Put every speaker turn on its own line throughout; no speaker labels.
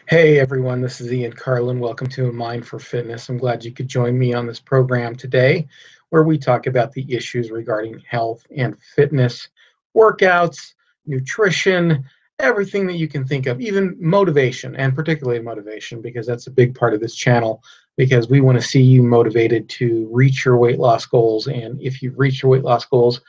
Hey everyone, this is Ian Carlin. Welcome to A Mind for Fitness. I'm glad you could join me on this program today where we talk about the issues regarding health and fitness, workouts, nutrition, everything that you can think of, even motivation, and particularly motivation, because that's a big part of this channel, because we want to see you motivated to reach your weight loss goals. And if you've reached your weight loss goals,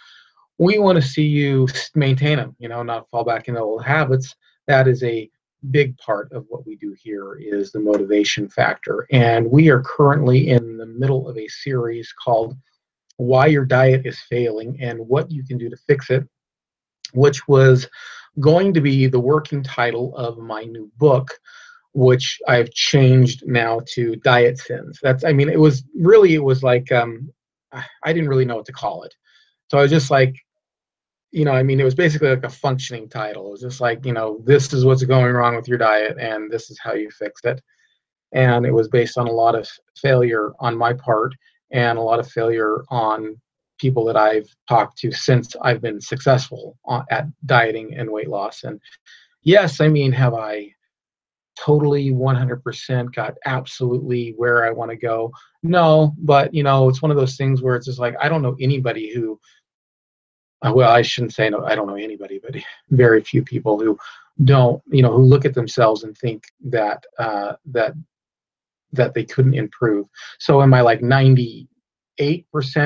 we want to see you maintain them, not fall back into old habits. That is a big part of what we do here is the motivation factor. And we are currently in the middle of a series called Why Your Diet is Failing and What You Can Do to Fix It, which was going to be the working title of my new book, which I've changed now to Diet Sins. It was like, I didn't really know what to call it. So I was just like, it was basically like a functioning title. It was just like, this is what's going wrong with your diet and this is how you fix it. And it was based on a lot of failure on my part and a lot of failure on people that I've talked to since I've been successful at dieting and weight loss. And yes, have I totally 100% got absolutely where I want to go? No, but it's one of those things where it's just like, I don't know anybody who well, I shouldn't say no, I don't know anybody, but very few people who don't, who look at themselves and think that that they couldn't improve. So am I like 98%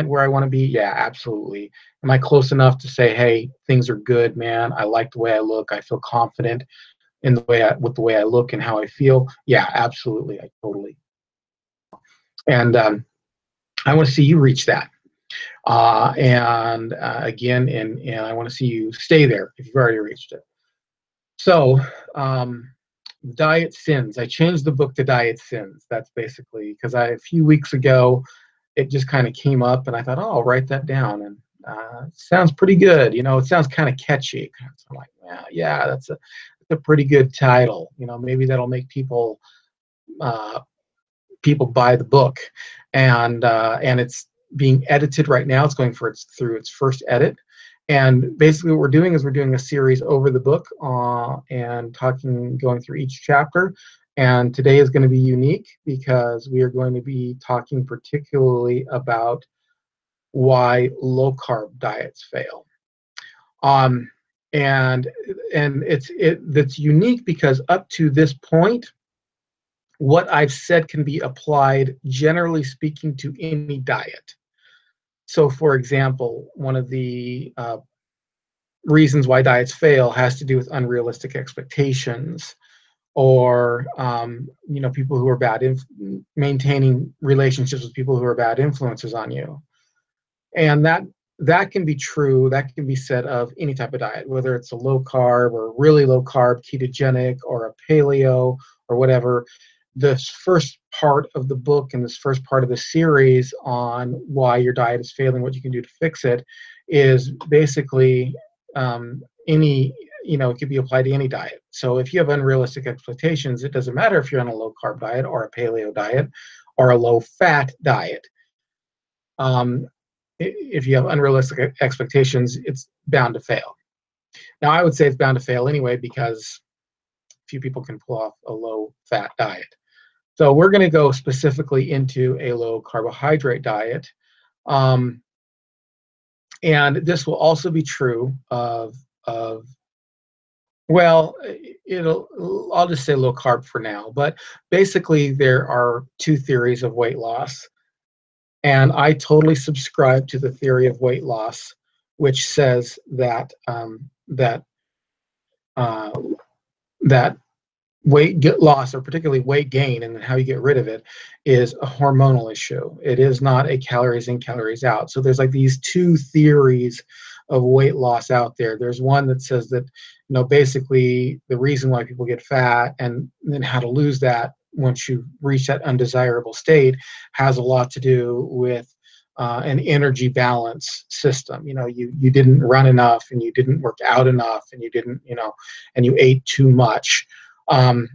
where I want to be? Yeah, absolutely. Am I close enough to say, hey, things are good, man? I like the way I look. I feel confident in with the way I look and how I feel. Yeah, absolutely. I totally. And I want to see you reach that. Again, and I want to see you stay there if you've already reached it. So, Diet Sins. I changed the book to Diet Sins. That's basically because a few weeks ago, it just kind of came up, and I thought, oh, I'll write that down, and it sounds pretty good. It sounds kind of catchy. So I'm like, yeah, that's a pretty good title. Maybe that'll make uh, people buy the book, and it's being edited right now. It's going through its first edit, and basically what we're doing is we're doing a series over the book and going through each chapter. And today is going to be unique because we are going to be talking particularly about why low carb diets fail. Um, and that's unique because up to this point, what I've said can be applied, generally speaking, to any diet. So, for example, one of the reasons why diets fail has to do with unrealistic expectations, or people who are maintaining relationships with people who are bad influences on you, and that can be true. That can be said of any type of diet, whether it's a low carb or really low carb, ketogenic, or a paleo or whatever. This first part of the book and this first part of the series on why your diet is failing, what you can do to fix it, is basically it could be applied to any diet. So if you have unrealistic expectations, it doesn't matter if you're on a low carb diet or a paleo diet or a low fat diet. If you have unrealistic expectations, it's bound to fail. Now, I would say it's bound to fail anyway because few people can pull off a low fat diet. So we're going to go specifically into a low carbohydrate diet. And this will also be true I'll just say low carb for now. But basically, there are two theories of weight loss. And I totally subscribe to the theory of weight loss, which says that that weight loss, or particularly weight gain and how you get rid of it, is a hormonal issue. It is not a calories in, calories out. So there's like these two theories of weight loss out there. There's one that says that, basically the reason why people get fat and then how to lose that once you reach that undesirable state has a lot to do with an energy balance system. You didn't run enough, and you didn't work out enough, and you didn't, and you ate too much. And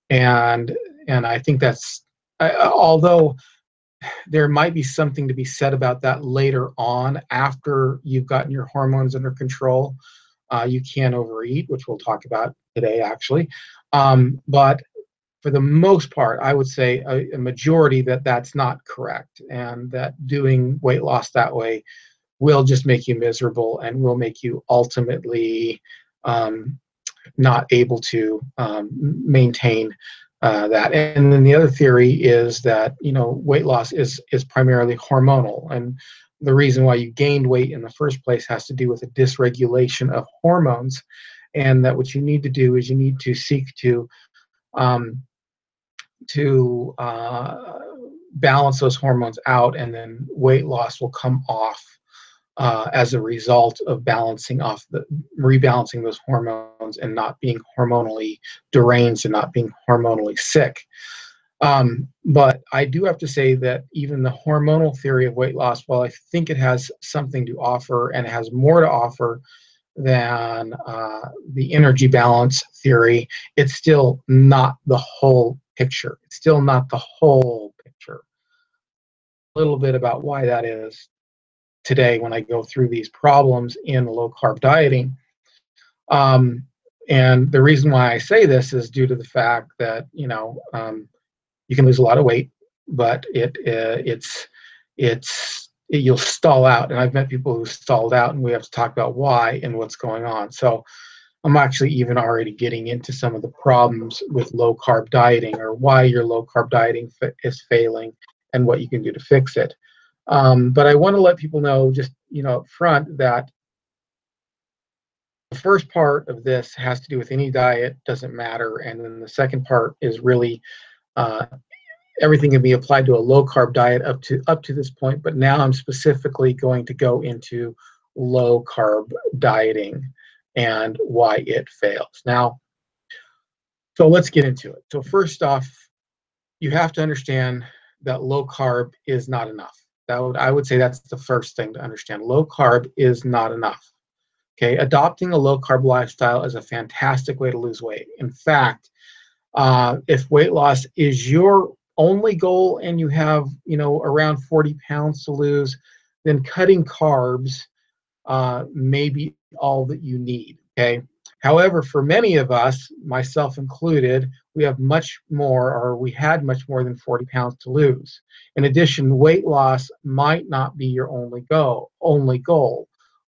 I think although there might be something to be said about that later on after you've gotten your hormones under control. You can overeat, which we'll talk about today, actually. But for the most part, I would say a majority that that's not correct, and that doing weight loss that way will just make you miserable and will make you ultimately um, not able to maintain that. And then the other theory is that weight loss is primarily hormonal, and the reason why you gained weight in the first place has to do with a dysregulation of hormones, and that what you need to do is you need to seek um, to balance those hormones out, and then weight loss will come off as a result of rebalancing those hormones and not being hormonally deranged and not being hormonally sick. But I do have to say that even the hormonal theory of weight loss, while I think it has something to offer and has more to offer than the energy balance theory, it's still not the whole picture. It's still not the whole picture. A little bit about why that is today when I go through these problems in low carb dieting. And the reason why I say this is due to the fact that you can lose a lot of weight, but you'll stall out. And I've met people who stalled out, and we have to talk about why and what's going on. So I'm actually even already getting into some of the problems with low carb dieting, or why your low carb dieting is failing and what you can do to fix it. But I want to let people know just up front that the first part of this has to do with any diet, doesn't matter, and then the second part is really uh, everything can be applied to a low carb diet up to this point. But now I'm specifically going to go into low carb dieting and why it fails. Now, so let's get into it. So first off, you have to understand that low carb is not enough. I would say that's the first thing to understand. Low carb is not enough. Okay, adopting a low carb lifestyle is a fantastic way to lose weight. In fact, if weight loss is your only goal and you have around 40 pounds to lose, then cutting carbs may be all that you need. Okay. However, for many of us, myself included, we had much more than 40 pounds to lose. In addition, weight loss might not be your only goal.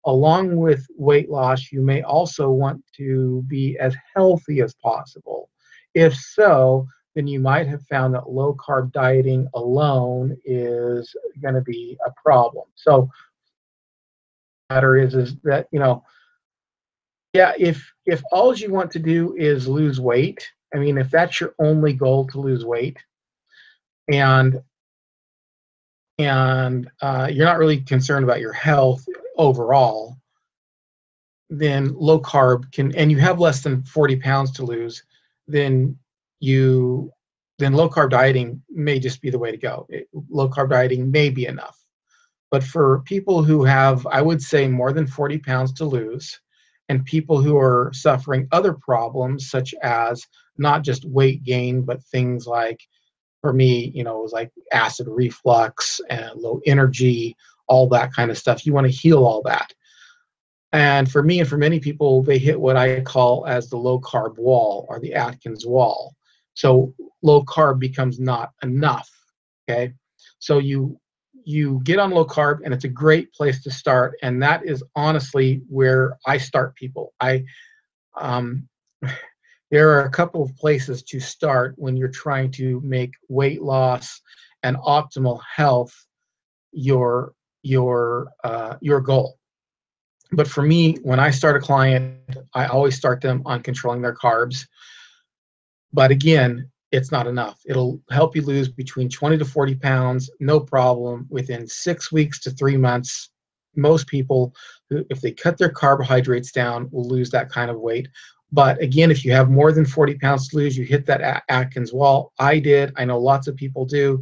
Along with weight loss, you may also want to be as healthy as possible. If so, then you might have found that low carb dieting alone is going to be a problem. So the matter is that yeah, if all you want to do is lose weight, I mean, if that's your only goal, to lose weight, and you're not really concerned about your health overall, then low carb and you have less than 40 pounds to lose, then low carb dieting may just be the way to go. Low carb dieting may be enough. But for people who have, I would say, more than 40 pounds to lose, and people who are suffering other problems, such as not just weight gain, but things like, for me, it was like acid reflux and low energy, all that kind of stuff. You want to heal all that. And for me and for many people, they hit what I call as the low carb wall, or the Atkins wall. So low carb becomes not enough. Okay. So you get on low carb, and it's a great place to start. And that is honestly where I start people. There are a couple of places to start when you're trying to make weight loss and optimal health your goal. But for me, when I start a client, I always start them on controlling their carbs. But again, it's not enough. It'll help you lose between 20 to 40 pounds, no problem, within 6 weeks to 3 months. Most people, if they cut their carbohydrates down, will lose that kind of weight. But again, if you have more than 40 pounds to lose, you hit that Atkins wall. I did. I know lots of people do.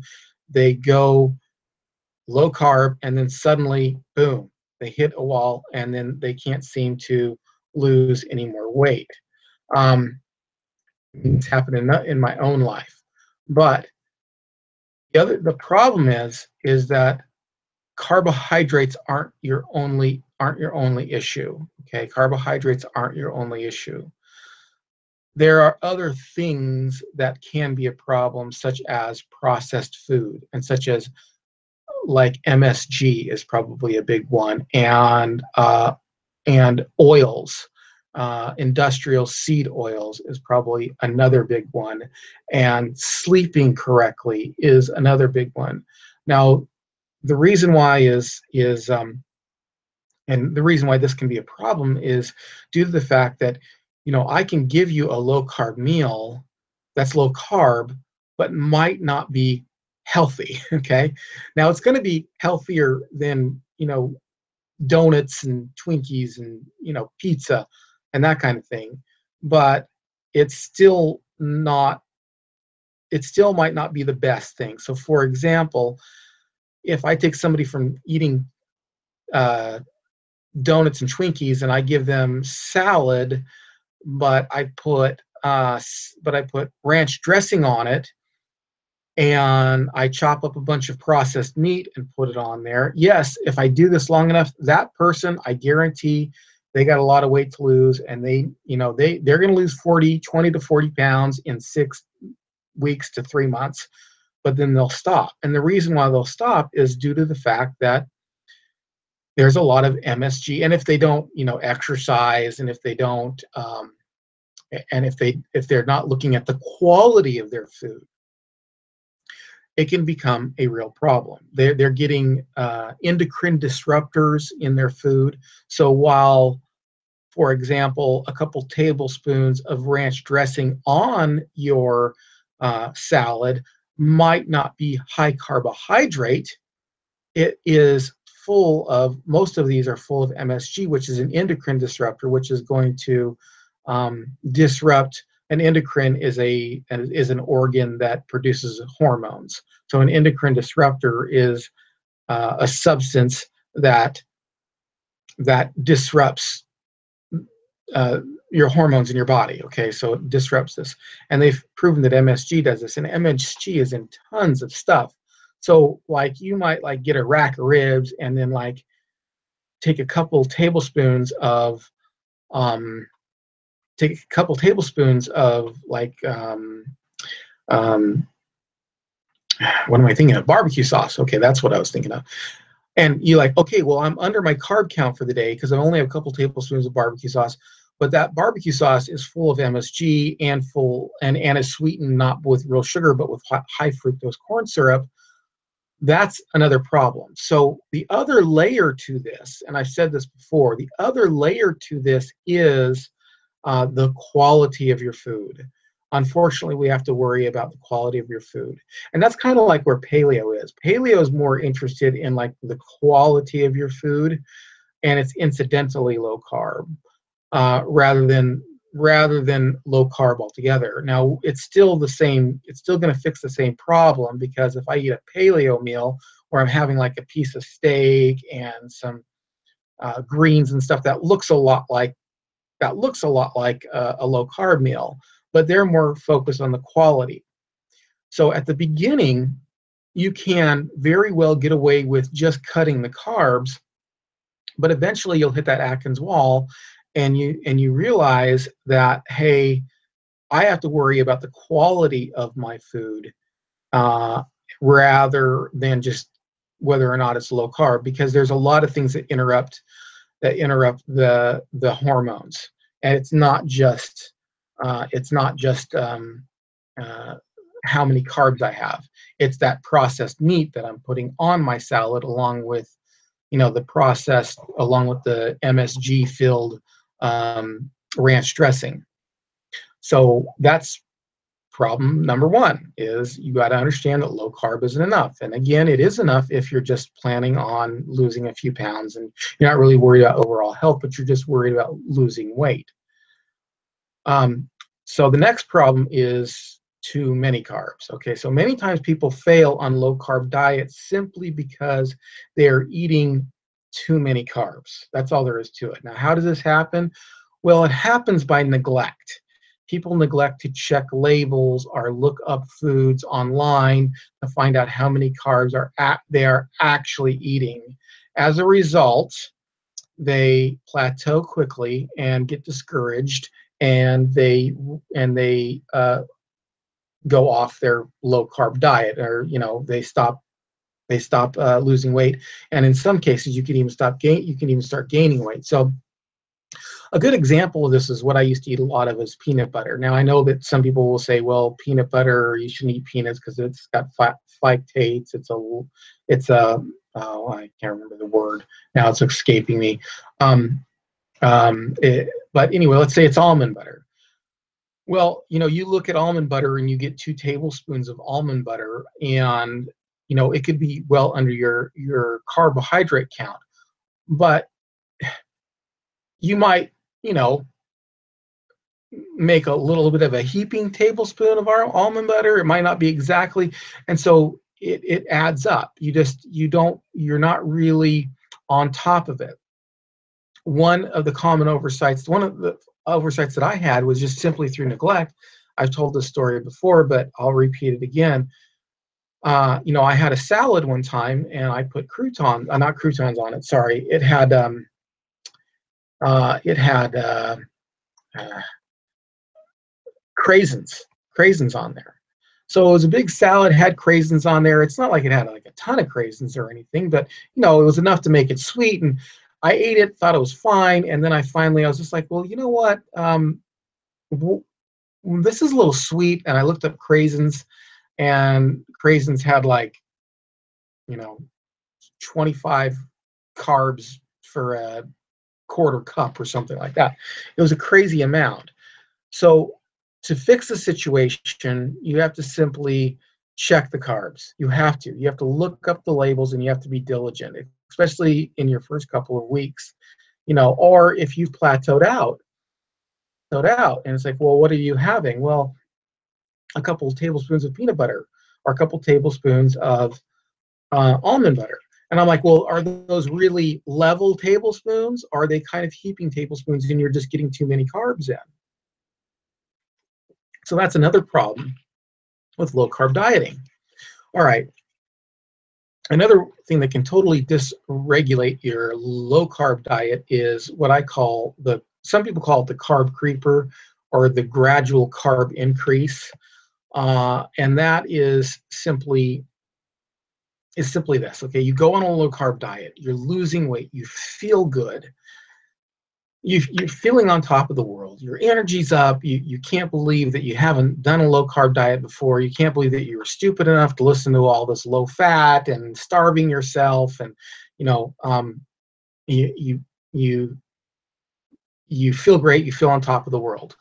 They go low carb, and then suddenly, boom, they hit a wall, and then they can't seem to lose any more weight. It's happened in my own life. But the problem is that carbohydrates aren't your only issue. Okay, carbohydrates aren't your only issue. There are other things that can be a problem, such as processed food, and such as like MSG is probably a big one, and oils. Industrial seed oils is probably another big one, and sleeping correctly is another big one. Now, the reason why and the reason why this can be a problem is due to the fact that, I can give you a low carb meal that's low carb, but might not be healthy. Okay. Now it's going to be healthier than, donuts and Twinkies and, pizza and that kind of thing. But it's still not, it still might not be the best thing. So for example, if I take somebody from eating uh, donuts and Twinkies and I give them salad, but I put ranch dressing on it, and I chop up a bunch of processed meat and put it on there. Yes, if I do this long enough, that person, I guarantee, they got a lot of weight to lose, and they're going to lose 20 to 40 pounds in 6 weeks to 3 months, but then they'll stop. And the reason why they'll stop is due to the fact that there's a lot of MSG, and if they don't, exercise, and if they don't, and if they're not looking at the quality of their food, it can become a real problem. They're getting endocrine disruptors in their food. So while, for example, a couple tablespoons of ranch dressing on your salad might not be high carbohydrate, it is most of these are full of MSG, which is an endocrine disruptor, which is going to disrupt. An endocrine is an organ that produces hormones. So an endocrine disruptor is a substance that disrupts your hormones in your body. Okay, so it disrupts this, and they've proven that MSG does this, and MSG is in tons of stuff. So like you might like get a rack of ribs and then like take a couple tablespoons of um, like um, what am I thinking of? Barbecue sauce. Okay, that's what I was thinking of. And you're like, okay, well, I'm under my carb count for the day because I only have a couple tablespoons of barbecue sauce. But that barbecue sauce is full of MSG and is sweetened not with real sugar, but with high fructose corn syrup. That's another problem. So the other layer to this, and I've said this before, the other layer to this is the quality of your food. Unfortunately, we have to worry about the quality of your food. And that's kind of like where paleo is. Paleo is more interested in like the quality of your food, and it's incidentally low carb rather than low carb altogether. Now, it's still the same. It's still going to fix the same problem, because if I eat a paleo meal where I'm having like a piece of steak and some greens and stuff, that looks a lot like a low carb meal, but they're more focused on the quality. So at the beginning, you can very well get away with just cutting the carbs, but eventually you'll hit that Atkins wall, and you realize that, hey, I have to worry about the quality of my food rather than just whether or not it's low carb, because there's a lot of things that interrupt the hormones, and it's not just how many carbs I have. It's that processed meat that I'm putting on my salad, along with the MSG filled ranch dressing. So that's problem number one, is you got to understand that low carb isn't enough. And again, it is enough if you're just planning on losing a few pounds and you're not really worried about overall health, but you're just worried about losing weight. So the next problem is too many carbs. Okay, so many times people fail on low carb diets simply because they're eating too many carbs. That's all there is to it. Now, how does this happen? Well, it happens by neglect. People neglect to check labels or look up foods online to find out how many carbs they are actually eating. As a result, they plateau quickly and get discouraged, and they go off their low carb diet, or they stop losing weight, and in some cases you can even start gaining weight. So a good example of this is what I used to eat a lot of is peanut butter. Now I know that some people will say, well, peanut butter, you shouldn't eat peanuts because it's got phytates. It's a oh, I can't remember the word now, it's escaping me. um, but anyway, let's say it's almond butter. Well, you look at almond butter and you get 2 tablespoons of almond butter, and it could be well under your carbohydrate count, but you might, you know, make a little bit of a heaping tablespoon of our almond butter. It might not be exactly, and so it adds up. You're not really on top of it. One of the oversights that I had was just simply through neglect. I've told this story before, but I'll repeat it again. I had a salad one time and I put not croutons on it. Sorry, it had uh, craisins on there. So it was a big salad, had craisins on there. It's not like it had like a ton of craisins or anything, but it was enough to make it sweet. And I ate it, thought it was fine, and then I was just like, well, you know what? This is a little sweet. And I looked up craisins, and craisins had like, you know, 25 carbs for a quarter cup or something like that. It was a crazy amount. So to fix the situation, you have to simply check the carbs. You have to. You have to look up the labels, and you have to be diligent, especially in your first couple of weeks. Or if you've plateaued out, and it's like, well, what are you having? Well, a couple of tablespoons of peanut butter, or a couple tablespoons of almond butter. And I'm like, well, are those really level tablespoons? Are they kind of heaping tablespoons, and you're just getting too many carbs in? So that's another problem with low carb dieting. All right. Another thing that can totally dysregulate your low carb diet is what some people call it the carb creeper, or the gradual carb increase. And that is simply this. Okay, you go on a low carb diet, you're losing weight, you feel good, you're feeling on top of the world, your energy's up, you can't believe that you haven't done a low carb diet before, you can't believe that you were stupid enough to listen to all this low fat and starving yourself, and you you you feel great, you feel on top of the world.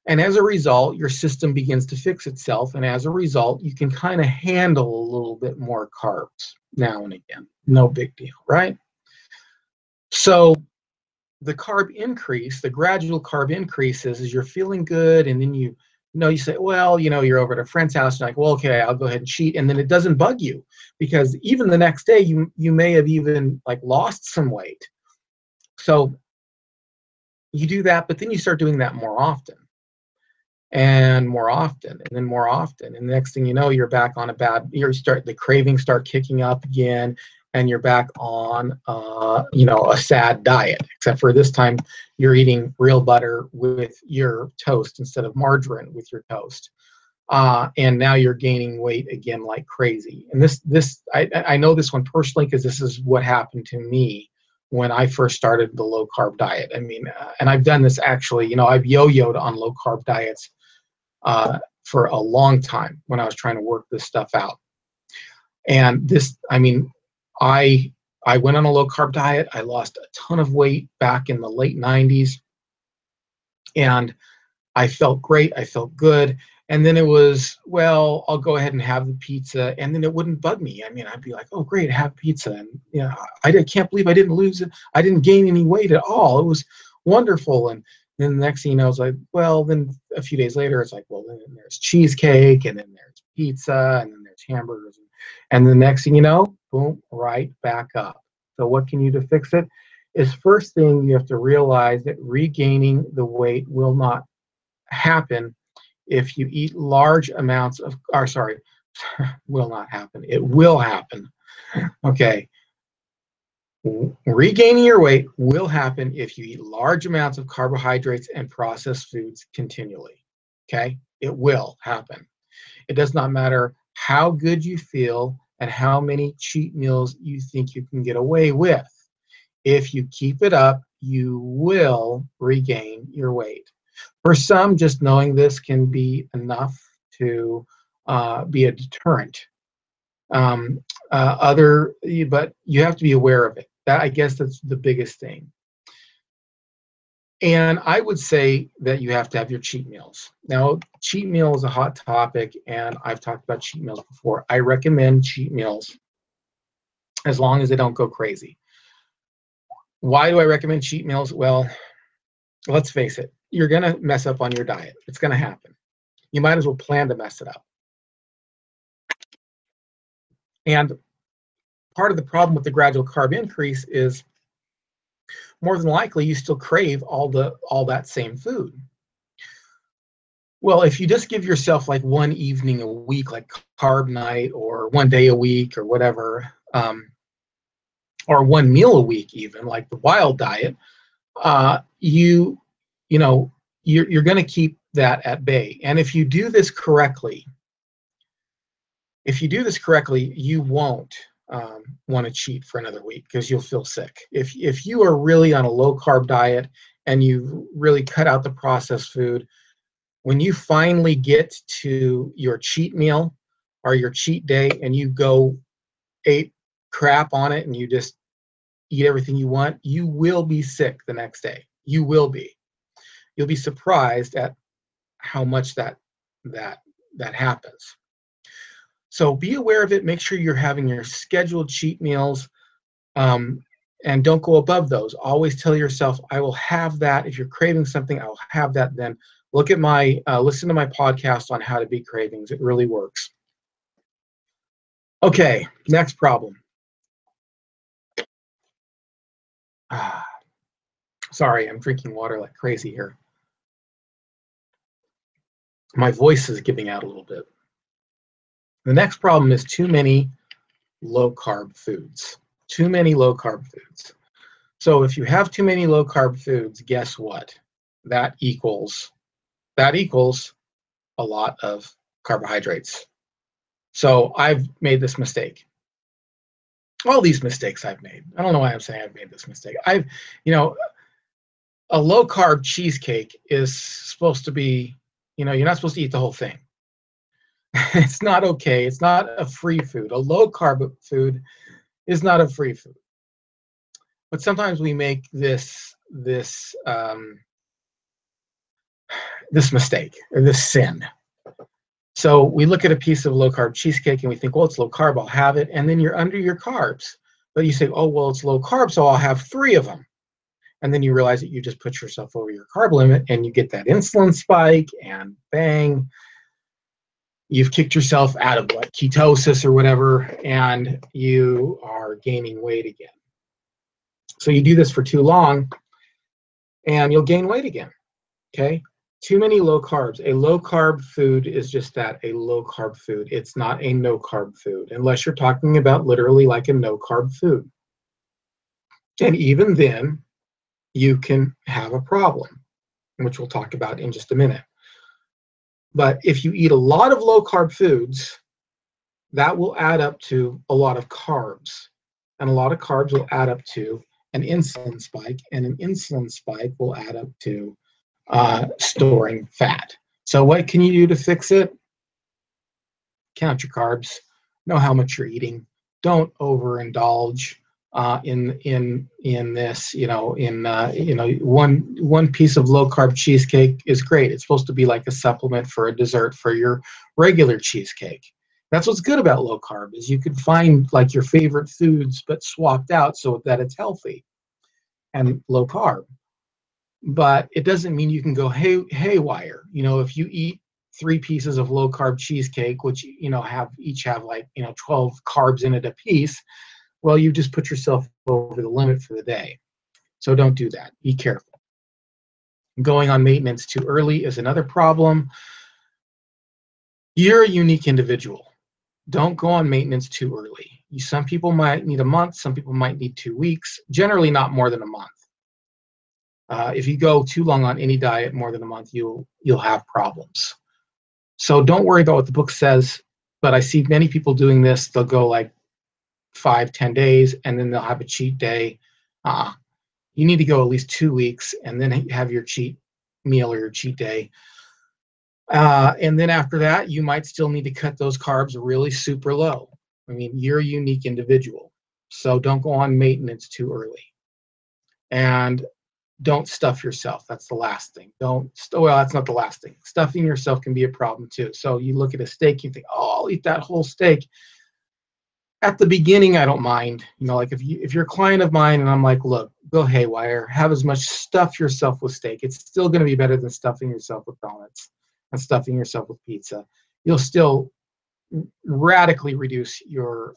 And as a result, your system begins to fix itself. And as a result, you can kind of handle a little bit more carbs now and again. No big deal, right? So the gradual carb increase is you're feeling good. And then you say, well, you're over at a friend's house. And you're like, well, okay, I'll go ahead and cheat. And then it doesn't bug you, because even the next day, you may have even like lost some weight. So you do that, but then you start doing that more often. And more often, and then more often, and the next thing you know, you're back on the cravings start kicking up again, and you're back on a sad diet, except for this time you're eating real butter with your toast instead of margarine with your toast, and now you're gaining weight again like crazy. And I know this one personally, because this is what happened to me when I first started the low carb diet. I mean, and I've done this actually, I've yo-yoed on low carb diets for a long time when I was trying to work this stuff out. And I went on a low carb diet. I lost a ton of weight back in the late 90s, and I felt great. I felt good. And then it was, well, I'll go ahead and have the pizza, and then it wouldn't bug me. I mean, I'd be like, oh, great, have pizza. And I can't believe I didn't lose it. I didn't gain any weight at all. It was wonderful. And then the next thing you know, it's like, well, then a few days later, it's like, well, then there's cheesecake, and then there's pizza, and then there's hamburgers. And the next thing you know, boom, right back up. So what can you do to fix it? Is first thing you have to realize that regaining the weight will not happen if you eat large amounts of, or sorry, will not happen. It will happen. Okay. Regaining your weight will happen if you eat large amounts of carbohydrates and processed foods continually. Okay? It will happen. It does not matter how good you feel and how many cheat meals you think you can get away with. If you keep it up, you will regain your weight. For some, just knowing this can be enough to be a deterrent. But you have to be aware of it. That, I guess, that's the biggest thing. And I would say that you have to have your cheat meals. Now, cheat meal is a hot topic, and I've talked about cheat meals before. I recommend cheat meals as long as they don't go crazy. Why do I recommend cheat meals? Well, let's face it, you're going to mess up on your diet. It's going to happen. You might as well plan to mess it up. And part of the problem with the gradual carb increase is more than likely you still crave all that same food. Well, if you just give yourself like one evening a week, like carb night, or one day a week, or whatever, or one meal a week, even like the wild diet, you're going to keep that at bay. And if you do this correctly, you won't want to cheat for another week because you'll feel sick. If you are really on a low carb diet and you really cut out the processed food, when you finally get to your cheat meal or your cheat day and you go ate crap on it and you just eat everything you want, you will be sick the next day. You will be. You'll be surprised at how much that happens. So be aware of it. Make sure you're having your scheduled cheat meals, and don't go above those. Always tell yourself, I will have that. If you're craving something, I will have that then. Look at listen to my podcast on how to beat cravings. It really works. Okay, next problem. Sorry, I'm drinking water like crazy here. My voice is giving out a little bit. The next problem is too many low-carb foods. Too many low-carb foods. So if you have too many low-carb foods, guess what? That equals a lot of carbohydrates. So I've made this mistake. All these mistakes I've made. I don't know why I'm saying I've made this mistake. A low-carb cheesecake is supposed to be, you're not supposed to eat the whole thing. It's not okay. It's not a free food. A low-carb food is not a free food. But sometimes we make this mistake or this sin. So we look at a piece of low-carb cheesecake and we think, well, it's low-carb, I'll have it. And then you're under your carbs. But you say, oh, well, it's low-carb, so I'll have 3 of them. And then you realize that you just put yourself over your carb limit and you get that insulin spike and bang, you've kicked yourself out of ketosis or whatever, and you are gaining weight again. So you do this for too long and you'll gain weight again, okay? Too many low carbs. A low carb food is just that, a low carb food. It's not a no carb food, unless you're talking about literally like a no carb food. And even then, you can have a problem, which we'll talk about in just a minute. But if you eat a lot of low carb foods, that will add up to a lot of carbs. And a lot of carbs will add up to an insulin spike, and an insulin spike will add up to storing fat. So what can you do to fix it? Count your carbs. Know how much you're eating. Don't overindulge in this. One piece of low carb cheesecake is great. It's supposed to be like a supplement for a dessert for your regular cheesecake. That's what's good about low carb, is you can find like your favorite foods but swapped out so that it's healthy and low carb. But it doesn't mean you can go haywire. If you eat 3 pieces of low carb cheesecake, which each have 12 carbs in it a piece, well, you just put yourself over the limit for the day. So don't do that. Be careful. Going on maintenance too early is another problem. You're a unique individual. Don't go on maintenance too early. Some people might need a month, some people might need 2 weeks, generally not more than a month. If you go too long on any diet, more than a month, you'll have problems. So don't worry about what the book says, but I see many people doing this. They'll go like 5-10 days, and then they'll have a cheat day. You need to go at least 2 weeks, and then have your cheat meal or your cheat day. And then after that, you might still need to cut those carbs really super low. I mean, you're a unique individual, so don't go on maintenance too early. And don't stuff yourself. That's the last thing. Well, that's not the last thing. Stuffing yourself can be a problem too. So you look at a steak, you think, oh, I'll eat that whole steak. At the beginning, I don't mind. Like if you're a client of mine and I'm like, look, go haywire, have as much, stuff yourself with steak. It's still going to be better than stuffing yourself with donuts and stuffing yourself with pizza. You'll still radically reduce your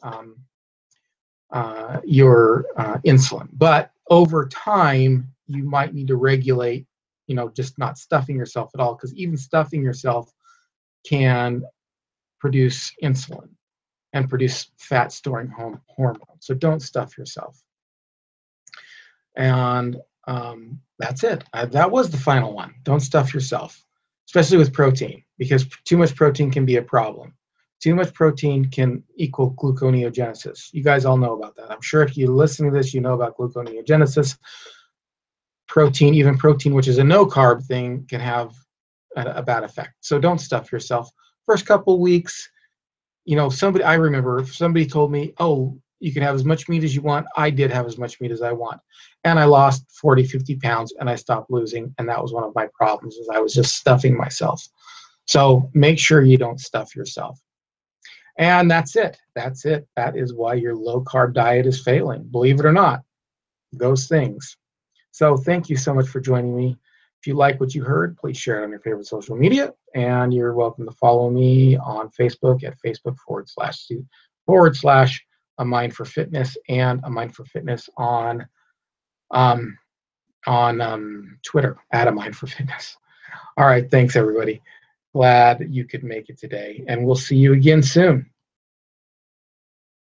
insulin. But over time, you might need to regulate, just not stuffing yourself at all, because even stuffing yourself can produce insulin and produce fat storing hormone. So don't stuff yourself. And that's it. That was the final one. Don't stuff yourself, especially with protein, because too much protein can be a problem. Too much protein can equal gluconeogenesis. You guys all know about that. I'm sure if you listen to this, you know about gluconeogenesis. Protein, even protein, which is a no-carb thing, can have a bad effect. So don't stuff yourself. First couple weeks, I remember somebody told me, oh, you can have as much meat as you want. I did have as much meat as I want. And I lost 40, 50 pounds, and I stopped losing. And that was one of my problems, is I was just stuffing myself. So make sure you don't stuff yourself. And that's it. That's it. That is why your low-carb diet is failing. Believe it or not, those things. So thank you so much for joining me. If you like what you heard, please share it on your favorite social media. And you're welcome to follow me on Facebook at Facebook// A Mind for Fitness, and A Mind for Fitness on Twitter at A Mind for Fitness. All right. Thanks, everybody. Glad you could make it today. And we'll see you again soon.